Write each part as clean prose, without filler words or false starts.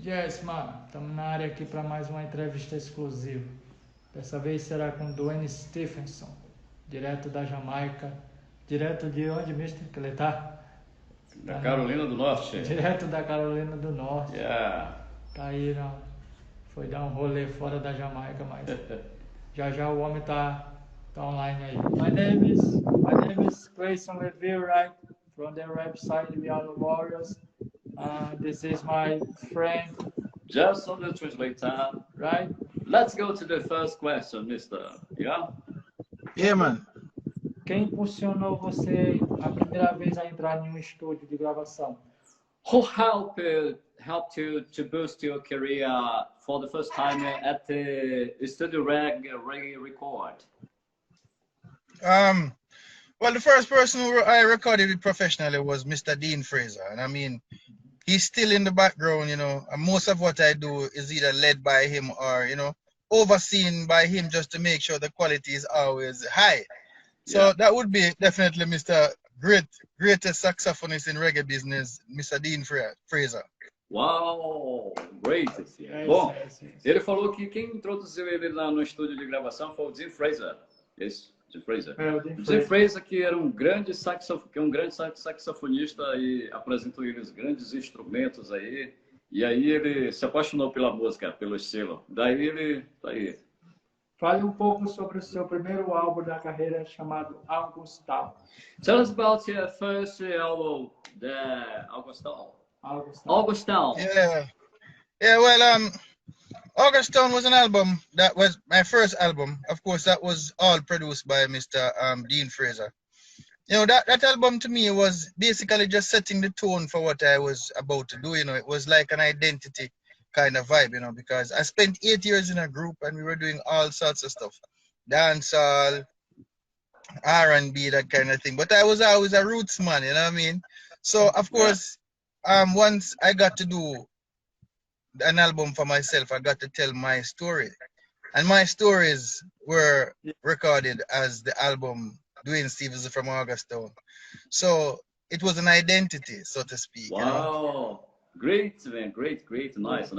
Yes, mano. Estamos na área aqui para mais uma entrevista exclusiva. Dessa vez será com Duane Stephenson, direto da Jamaica. Direto de onde, mister? Que ele tá? Da Carolina do Norte. Direto da Carolina do Norte. Yeah. Tá aí, não. Foi dar um rolê fora da Jamaica, mas já já o homem tá online aí. My name is Clayson Revere, right? From the website We Are the Warriors. This is my friend, Just on the translator. right? Let's go to the first question, mister. Yeah? Yeah, man. Quem impulsionou você a primeira vez a entrar em um estúdio de gravação? Who helped you to boost your career for the first time at the Studio Reggae Record? Well, the first person who I recorded with professionally was Mr. Dean Fraser. And I mean, he's still in the background, you know, and most of what I do is either led by him or, you know, overseen by him just to make sure the quality is always high. So Yeah. that would be definitely Mr. Greatest saxophonist in reggae business, Mr. Dean Fraser. Uau, great. É Bom, isso. ele falou que quem introduziu ele no estúdio de gravação foi o Dean Fraser. Esse, Dean Fraser. É, o O Dean Fraser, que era um grande saxofonista e apresentou eles grandes instrumentos aí. E aí ele se apaixonou pela música, pelo estilo. Daí ele tá aí. Fale um pouco sobre o seu primeiro álbum da carreira chamado Augustal. Tell us about your first album, the Augustão. Augustão. Yeah, well, August Town was an album that was my first album. Of course, that was all produced by Mr. Dean Fraser. You know, that album to me was basically just setting the tone for what I was about to do. You know, it was like an identity kind of vibe, you know, because I spent 8 years in a group and we were doing all sorts of stuff, dancehall, R&B, that kind of thing. But I was always a roots man, you know what I mean? So of course, once I got to do an album for myself, I got to tell my story, and my stories were recorded as the album Duane Stephenson from Augustown. So it was an identity, so to speak. Uau! You know? Great, man. Great. Nice.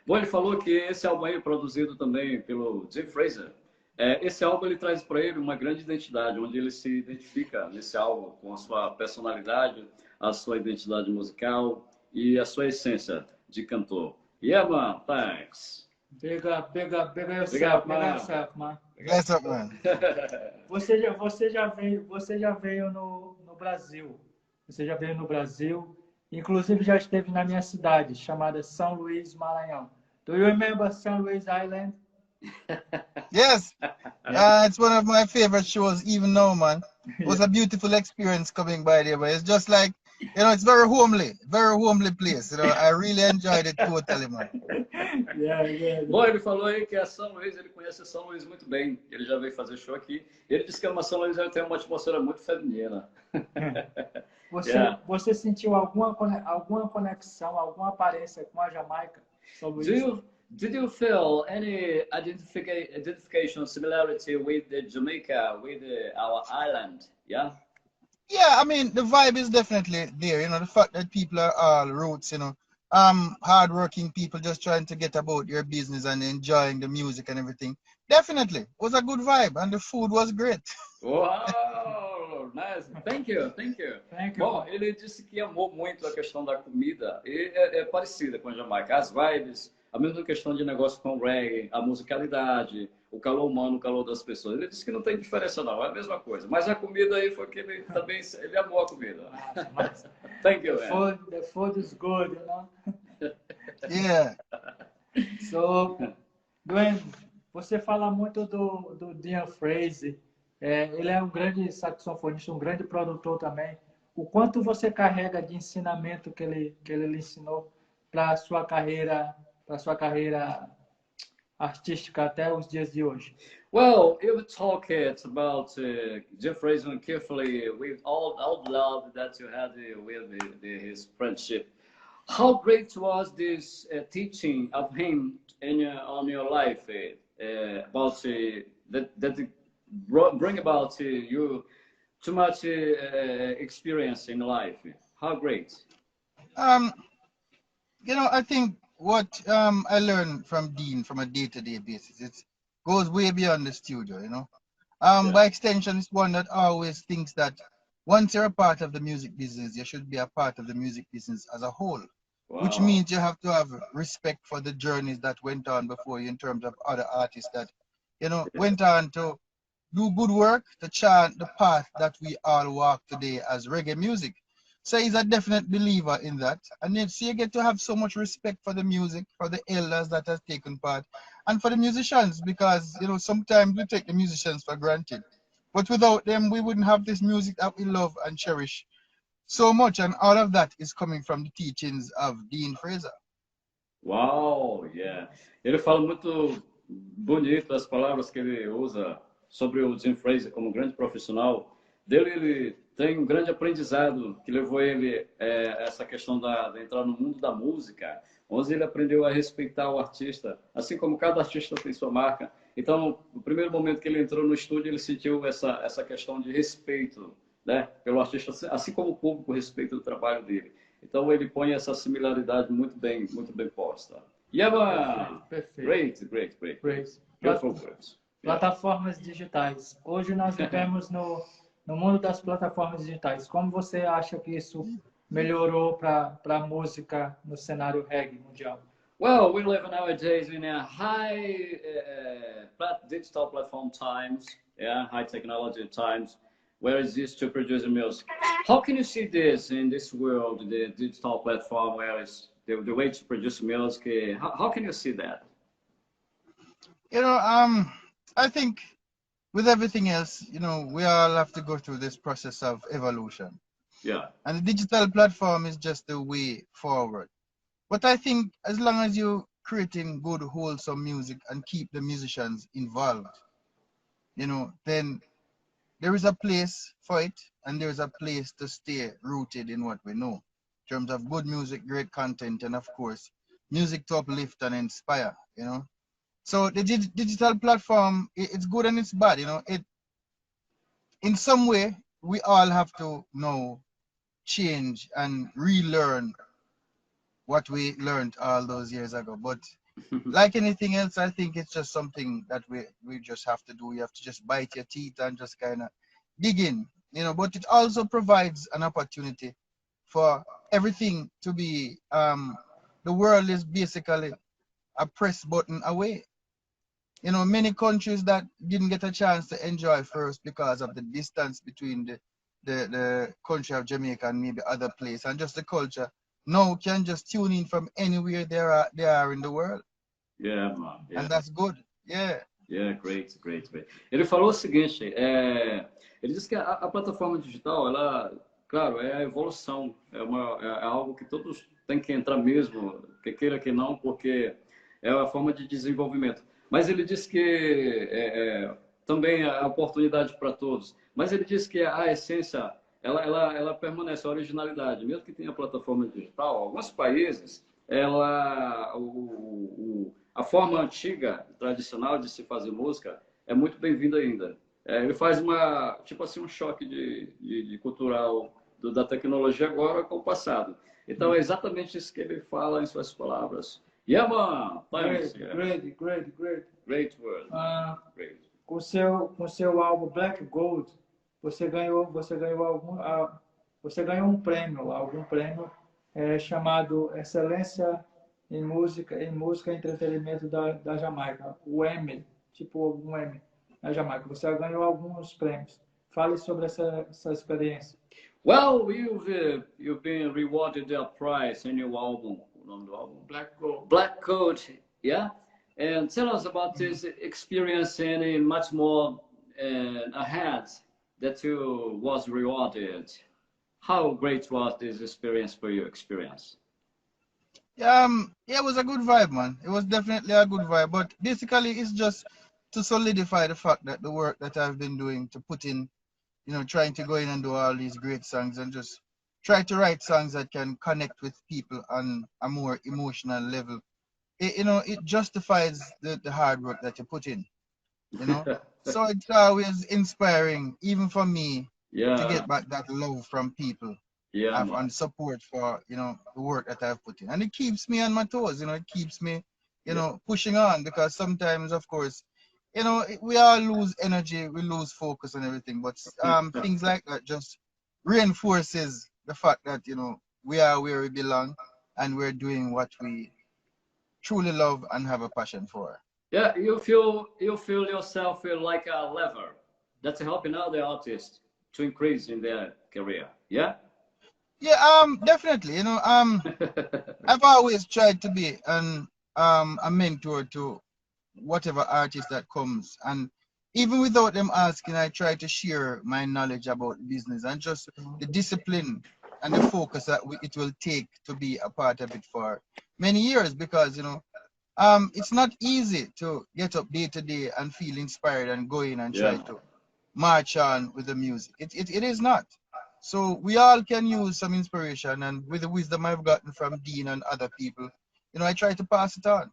Bom, ele falou que esse álbum aí é produzido também pelo Dean Fraser. Esse álbum ele traz para ele uma grande identidade, onde ele se identifica nesse álbum com a sua personalidade, a sua identidade musical e a sua essência de cantor. Yeah, man. Thanks. Big up yourself, man. Bless up, man. Você já veio no Brasil. Você já veio no Brasil. Inclusive já esteve na minha cidade, chamada São Luís, Maranhão. Do you remember São Luís Island? Yes, it's one of my favorite shows even now, man. It was a beautiful experience coming by there, but it's just like, you know, it's very homely place. You know, I really enjoyed it totally, man. Yeah. Bom, ele falou aí que a São Luís, ele conhece a São Luís muito bem. Ele já veio fazer show aqui. Ele disse que a São Luís tem uma atmosfera muito feminina. Você sentiu alguma conexão, alguma aparência com a Jamaica, São Luís? Did you feel any identification, similarity with the Jamaica, with our island? Yeah? Yeah, I mean, the vibe is definitely there. You know, the fact that people are all roots, you know, hardworking people just trying to get about your business and enjoying the music and everything. Definitely, it was a good vibe, and the food was great. Wow, nice. Thank you. Bom, ele disse que amou muito a questão da comida e é parecida com a Jamaica. As vibes, a mesma questão de negócio com o reggae, a musicalidade, o calor humano, o calor das pessoas. Ele disse que não tem diferença não, é a mesma coisa. Mas a comida aí foi que ele também ele amou a comida. Thank you, man. The food is good, you know? Yeah. So, Duane, você fala muito do Dean Fraser. Ele é um grande saxofonista, um grande produtor também. O quanto você carrega de ensinamento que ele lhe ensinou para a sua carreira artística até os dias de hoje? Well, you talk about Dean Fraser carefully with all the love that you had with his friendship. How great was this teaching of him on your life about that bring about you too much experience in life? How great? You know, I think what I learned from Dean from a day-to-day basis, it goes way beyond the studio, you know. Yeah. By extension, it's one that always thinks that once you're a part of the music business, you should be a part of the music business as a whole, which Wow. means you have to have respect for the journeys that went on before you in terms of other artists that, you know, Yeah. went on to do good work to chart the path that we all walk today as reggae music. So he's a definite believer in that. And you see, you get to have so much respect for the music, for the elders that have taken part, and for the musicians, because, you know, sometimes we take the musicians for granted. But without them, we wouldn't have this music that we love and cherish so much. And all of that is coming from the teachings of Dean Fraser. Uau, yeah. Ele fala muito bonito as palavras que ele usa sobre o Jim Fraser como grande profissional. Dele, ele tem um grande aprendizado que levou ele a essa questão de entrar no mundo da música, onde ele aprendeu a respeitar o artista, assim como cada artista tem sua marca. Então, no primeiro momento que ele entrou no estúdio, ele sentiu essa questão de respeito, né, pelo artista, assim como o público respeita o trabalho dele. Então ele põe essa similaridade muito bem posta. Yeah, Perfeito. Great. Beautiful words. Plataformas digitais. Hoje nós vivemos no mundo das plataformas digitais. Como você acha que isso melhorou para a música no cenário reggae mundial? Well, we live nowadays in a high digital platform times, high technology times, where it's used to produce music. How can you see this in this world, the digital platform, where it's the way to produce music? How can you see that? You know, I think with everything else, you know, we all have to go through this process of evolution. Yeah. And the digital platform is just the way forward. But I think as long as you're creating good, wholesome music and keep the musicians involved, you know, then there is a place for it and there is a place to stay rooted in what we know in terms of good music, great content, and of course, music to uplift and inspire, you know. So the digital platform, it's good and it's bad, you know. It, in some way, we all have to now change and relearn what we learned all those years ago. But like anything else, I think it's just something that we just have to do. You have to just bite your teeth and just kind of dig in, you know. But it also provides an opportunity for everything to be, the world is basically a press button away. You know, many countries that didn't get a chance to enjoy first because of the distance between the country of Jamaica and maybe other place and just the culture, now can just tune in from anywhere they are in the world. Yeah, man. Yeah. And that's good. Yeah. Yeah, great. Ele falou o seguinte, ele disse que a plataforma digital, ela, claro, é a evolução, é algo que todos têm que entrar mesmo, que queira que não, porque é a forma de desenvolvimento. Mas ele disse que também é oportunidade para todos. Mas ele disse que a essência, ela permanece, a originalidade. Mesmo que tenha plataforma digital, alguns países, a forma antiga, tradicional de se fazer música é muito bem-vinda ainda. Ele faz tipo assim, um choque de cultural da tecnologia agora com o passado. Então é exatamente isso que ele fala em suas palavras. Yeah, man. Thanks. Great word. Great. Com seu álbum Black Gold, você ganhou um prêmio, algum prêmio chamado Excelência em Música e Entretenimento da Jamaica, o Emmy, tipo um Emmy na Jamaica. Você ganhou alguns prêmios. Fale sobre essa experiência. Well, you've been rewarded a prize in your album. Black Gold, yeah? And tell us about this experience and much more ahead that you was rewarded. How great was this experience for your experience? Yeah, it was a good vibe, man. It was definitely a good vibe. But basically, it's just to solidify the fact that the work that I've been doing to put in, you know, trying to go in and do all these great songs and just try to write songs that can connect with people on a more emotional level. It justifies the hard work that you put in, you know. So it's always inspiring, even for me, to get back that love from people. Yeah, have and support for, you know, the work that I've put in. And it keeps me on my toes, you know, it keeps me, you yeah, know, pushing on, because sometimes, of course, you know, we all lose energy, we lose focus and everything, but things like that just reinforces the fact that, you know, we are where we belong and we're doing what we truly love and have a passion for. yeah. You feel yourself like a lever that's helping other artists to increase in their career. Yeah. Yeah, definitely. You know, I've always tried to be a mentor to whatever artist that comes, and even without them asking, I try to share my knowledge about business and just the discipline and the focus that it will take to be a part of it for many years, because you know, it's not easy to get up day to day and feel inspired and go in and try Yeah. to march on with the music. It is not. So we all can use some inspiration, and with the wisdom I've gotten from Dean and other people, you know, I try to pass it on.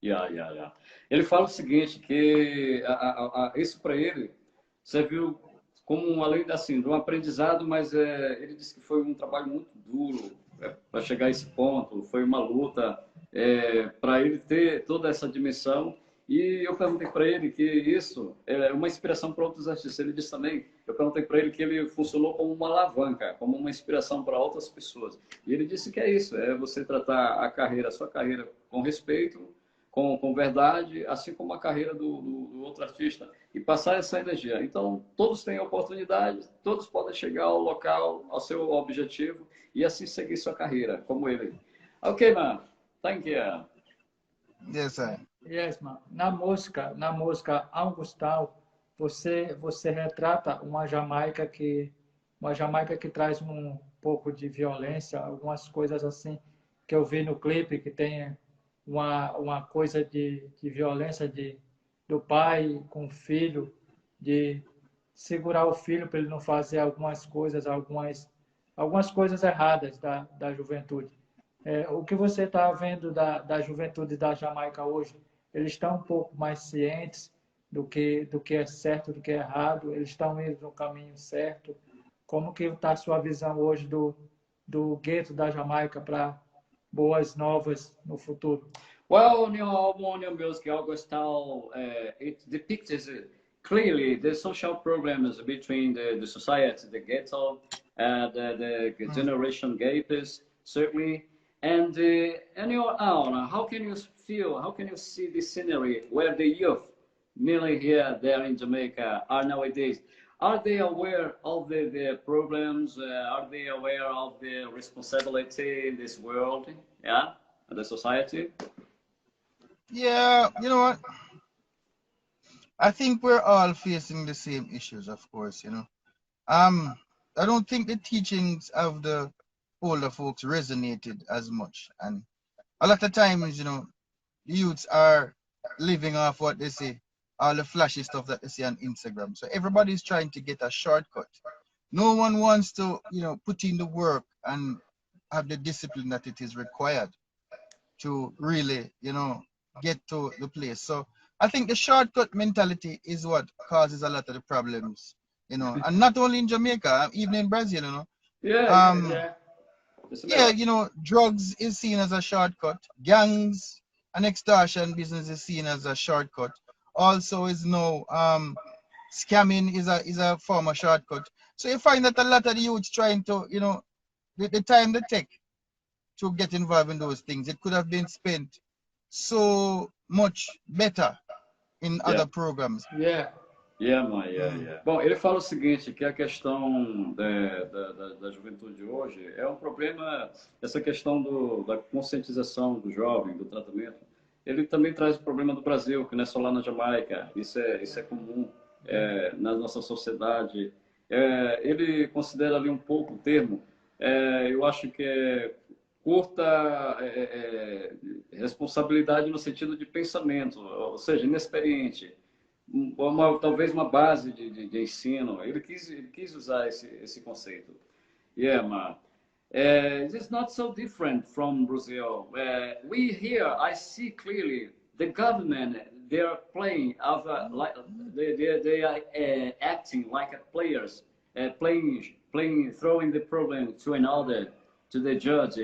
Yeah, yeah, yeah. Ele fala o seguinte, que isso para ele serviu como além assim, de um aprendizado, mas ele disse que foi um trabalho muito duro para chegar a esse ponto, foi uma luta para ele ter toda essa dimensão. E eu perguntei para ele que isso é uma inspiração para outros artistas. Ele disse também, eu perguntei para ele que ele funcionou como uma alavanca, como uma inspiração para outras pessoas. E ele disse que é isso, é você tratar a carreira, a sua carreira com respeito, com verdade, assim como a carreira do outro artista, e passar essa energia. Então, todos têm oportunidade, todos podem chegar ao local, ao seu objetivo, e assim seguir sua carreira, como ele. Ok, man. Thank you. Yes, sir. Yes, man. Na música Augustal, você retrata uma Jamaica que traz um pouco de violência, algumas coisas assim que eu vi no clipe que tem uma coisa de violência do pai com o filho, de segurar o filho para ele não fazer algumas coisas erradas da juventude. O que você está vendo da juventude da Jamaica hoje? Eles estão um pouco mais cientes do que é certo, do que é errado? Eles estão indo no caminho certo? Como que está a sua visão hoje do gueto da Jamaica para boas novas no futuro? Well, on your album, on your music, Augustal, it depicts clearly the social problems between the society, the ghetto, the generation gaps, certainly. And on your own, how can you feel, how can you see the scenery where the youth, mainly here, there in Jamaica, are nowadays? Are they aware of the problems? Are they aware of the responsibility in this world? Yeah, and the society? Yeah, you know what? I think we're all facing the same issues, of course, you know. I don't think the teachings of the older folks resonated as much. And a lot of times, you know, the youths are living off what they say, all the flashy stuff that they see on Instagram. So everybody's trying to get a shortcut. No one wants to, you know, put in the work and have the discipline that it is required to really, you know, get to the place. So I think the shortcut mentality is what causes a lot of the problems, you know, and not only in Jamaica, even in Brazil, you know. Yeah, Yeah. Yeah, you know, drugs is seen as a shortcut. Gangs and extortion business is seen as a shortcut. Also, is no scamming is a form of shortcut. So you find that a lot of the youths trying to, you know, the time they take to get involved in those things, it could have been spent so much better in other programs. Yeah. Yeah, man, yeah. Bom, ele fala o seguinte, que a questão da juventude hoje é um problema, essa questão da conscientização do jovem, do tratamento. Ele também traz o problema do Brasil, que não é só lá na Jamaica, isso é comum na nossa sociedade. Ele considera ali um pouco o termo, eu acho que é curta responsabilidade no sentido de pensamento, ou seja, inexperiente. Talvez uma base de ensino. Ele quis usar esse conceito. Yeah, man. It's not so different from Brazil. We here, I see clearly the government. They are playing like they are acting like players, playing throwing the problem to another, to the judge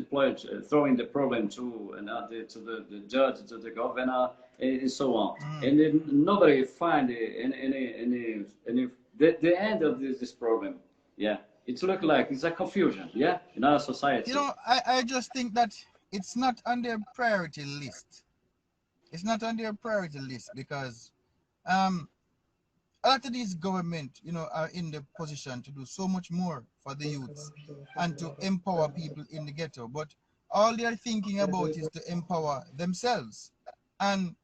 played throwing the problem to another, to the judge, to the governor, and so on. And then nobody find the end of this problem. Yeah, it looks like it's a confusion. Yeah, in our society. You know, I just think that it's not on their priority list. It's not on their priority list because a lot of these government, you know, are in the position to do so much more for the youths and to empower people in the ghetto. But all they're thinking about is to empower themselves. And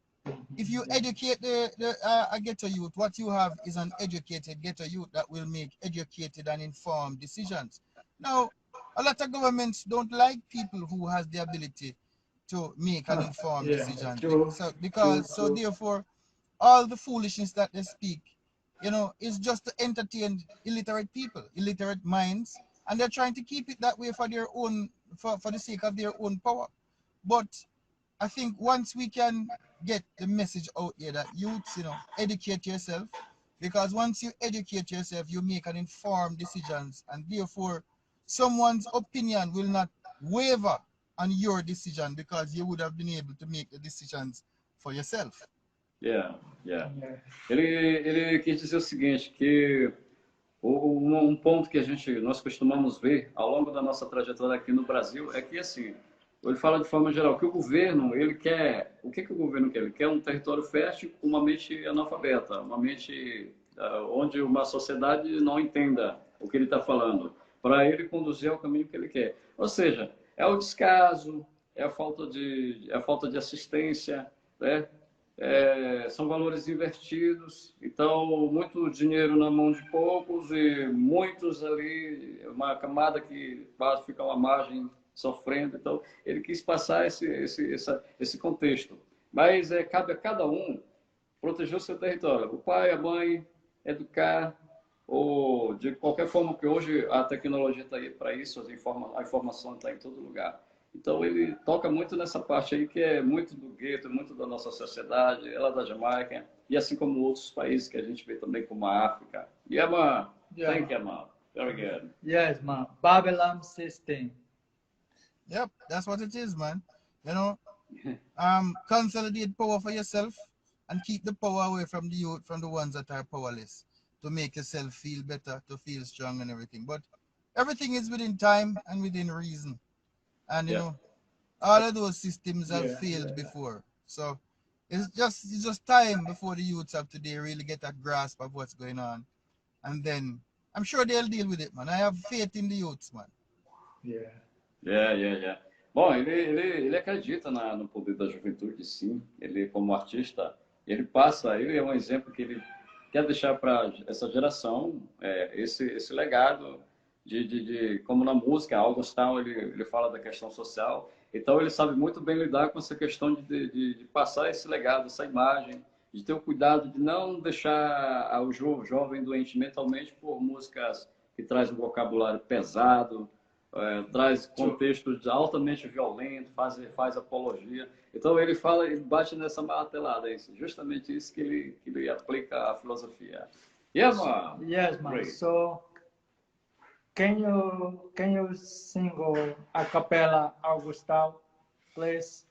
if you educate a ghetto youth, what you have is an educated ghetto youth that will make educated and informed decisions. Now, a lot of governments don't like people who has the ability to make an informed decision. So therefore, all the foolishness that they speak, you know, is just to entertain illiterate people, illiterate minds, and they're trying to keep it that way for their own, for the sake of their own power. But I think once we can get the message out here that youths, you know, educate yourself, because once you educate yourself, you make an informed decisions, and therefore someone's opinion will not waver on your decision because you would have been able to make the decisions for yourself. Yeah. Ele quis dizer o seguinte, que um ponto que nós costumamos ver ao longo da nossa trajetória aqui no Brasil é que, assim, ele fala de forma geral que o governo, ele quer... O que o governo quer? Ele quer um território fértil com uma mente analfabeta, uma mente onde uma sociedade não entenda o que ele está falando, para ele conduzir ao caminho que ele quer. Ou seja, é o descaso, é a falta de assistência, né? São valores invertidos, então muito dinheiro na mão de poucos e muitos ali, uma camada que fica à margem sofrendo. Então ele quis passar esse contexto, mas cabe a cada um proteger o seu território, o pai, a mãe, educar, ou de qualquer forma, que hoje a tecnologia está aí para isso, a informação está em todo lugar. Então ele toca muito nessa parte aí que é muito do gueto, muito da nossa sociedade, ela da Jamaica, e assim como outros países que a gente vê também como a África. Yeah, man. Thank you, man. Very good. Yes, man. Babylon system. Yep, that's what it is, man. You know, consolidate power for yourself and keep the power away from the youth, from the ones that are powerless, to make yourself feel better, to feel strong and everything. But everything is within time and within reason. And you know, all of those systems have failed before. So it's just time before the youths of today really get a grasp of what's going on. And then I'm sure they'll deal with it, man. I have faith in the youths, man. Yeah. Bom, ele acredita no poder da juventude, sim. Ele, como artista, ele é um exemplo que ele quer deixar para essa geração, esse legado de como na música, Augustal, ele fala da questão social. Então ele sabe muito bem lidar com essa questão de passar esse legado, essa imagem, de ter o cuidado de não deixar o jovem doente mentalmente por músicas que trazem um vocabulário pesado, traz contextos altamente violentos, faz apologia. Então ele bate nessa martelada, justamente isso que ele aplica a filosofia. Yes, man. Yes, man. Great. So can you sing a cappella, Augustal, please?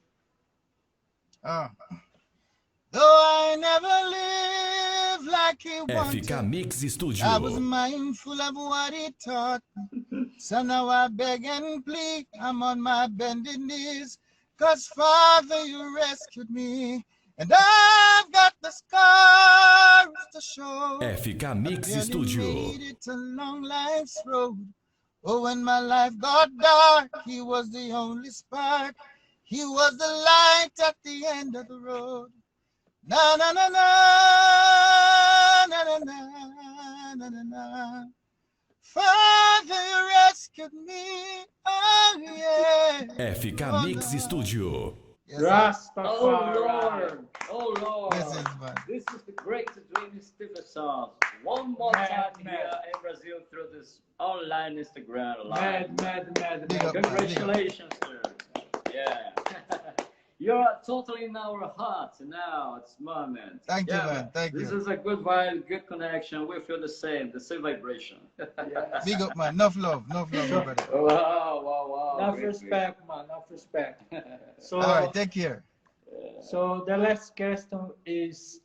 Though I never lived like he wanted, FK Mix Studio. I was mindful of what he taught. So now I beg and plead, I'm on my bended knees, 'cause Father, you rescued me, and I've got the scars to show. FK Mix Studio. Made it a long life's road. Oh, when my life got dark, he was the only spark. He was the light at the end of the road. Na na na na na na na na na na. Father, you rescued me. Oh yeah. FK Mix Studio. Yes, Rastafari. Oh Lord. This is the great Duane Stephenson. One more time here in Brazil through this online Instagram live. Mad. Congratulations, sir. Yeah. You're totally in our heart now. It's moment. Thank you, man. Thank this you. This is a good vibe, good connection. We feel the same vibration. Yes. Big up, man. Enough love, my brother. Wow. Enough Great, respect, man. Enough respect. So, All right, take care. so the last question is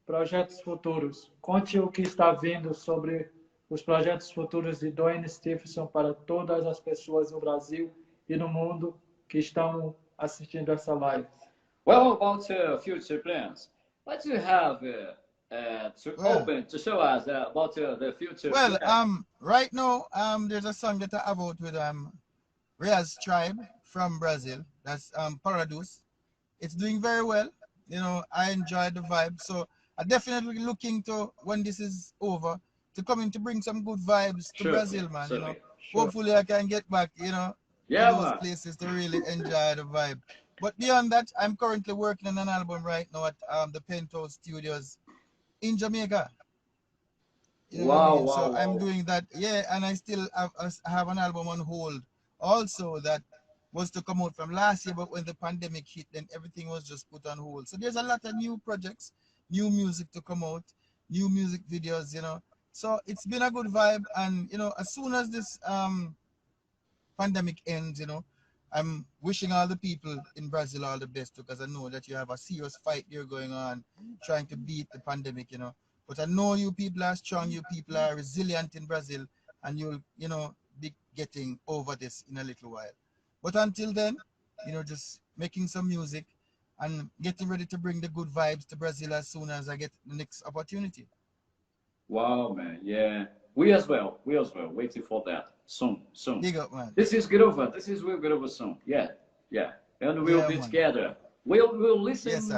projetos futuros. Conte o que está vindo sobre os projetos futuros de Duane Stephenson para todas as pessoas no Brasil e no mundo que estão assistindo essa live. Well, about future plans, what do you have to open to show us about the future? Well, plans? right now, there's a song that I have out with Riaz Tribe from Brazil. That's Paradox. It's doing very well. You know, I enjoy the vibe. So I'm definitely looking to, when this is over, to come in to bring some good vibes to Brazil, man. You know, hopefully I can get back, you know, to those places to really enjoy the vibe. But beyond that, I'm currently working on an album right now at the Penthouse Studios in Jamaica. You know what I mean? So I'm doing that, yeah, and I still have an album on hold also that was to come out from last year, but when the pandemic hit, then everything was just put on hold. So there's a lot of new projects, new music to come out, new music videos, you know. So it's been a good vibe, and you know, as soon as this pandemic ends, you know, I'm wishing all the people in Brazil all the best, because I know that you have a serious fight here going on, trying to beat the pandemic, you know. But I know you people are strong, you people are resilient in Brazil, and you'll, you know, be getting over this in a little while. But until then, you know, just making some music and getting ready to bring the good vibes to Brazil as soon as I get the next opportunity. Wow, man, yeah. We as well, waiting for that soon. Big up, man. This is Groova, Will Groova soon, yeah. And we'll be together. We'll listen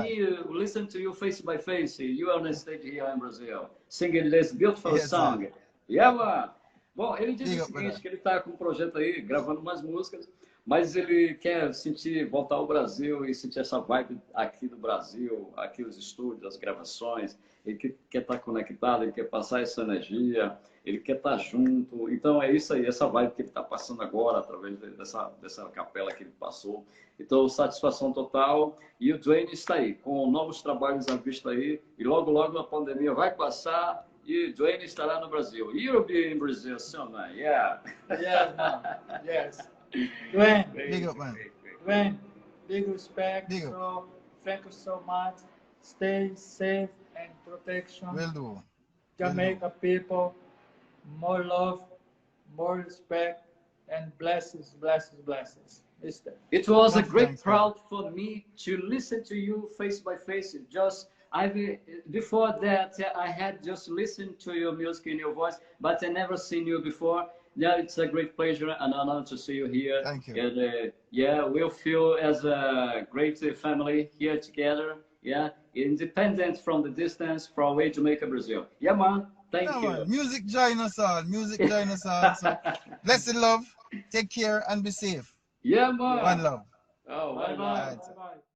listen to you face by face. You are on stage here in Brazil, singing this beautiful song. Sir. Yeah, man. Bom, ele disse o seguinte, que ele está com um projeto aí, gravando umas músicas, mas ele quer voltar ao Brasil e sentir essa vibe aqui do Brasil, aqui os estúdios, as gravações. Ele quer estar conectado, ele quer passar essa energia, ele quer estar junto. Então é isso aí, essa vibe que ele está passando agora, através dessa capela que ele passou. Então, satisfação total. E o Duane está aí, com novos trabalhos à vista aí. E logo a pandemia vai passar e o Duane estará no Brasil. You'll be in Brazil soon, man. Yeah. Yes, man. Yes. Duane, Big up, man. Duane, big respect. Big up. So, thank you so much. Stay safe and protection. Will do. Jamaica people, more love, more respect, and blessings. It was a great proud for me to listen to you face by face. Before that, I had just listened to your music and your voice, but I never seen you before. Yeah, it's a great pleasure and honor to see you here. Thank you. And we'll feel as a great family here together. Yeah, independent from the distance, from away Jamaica, Brazil. Yeah, man. Thank you. Man. Music join us all. So, blessed love. Take care and be safe. Yeah, man. One love. Oh, Bye-bye. All right.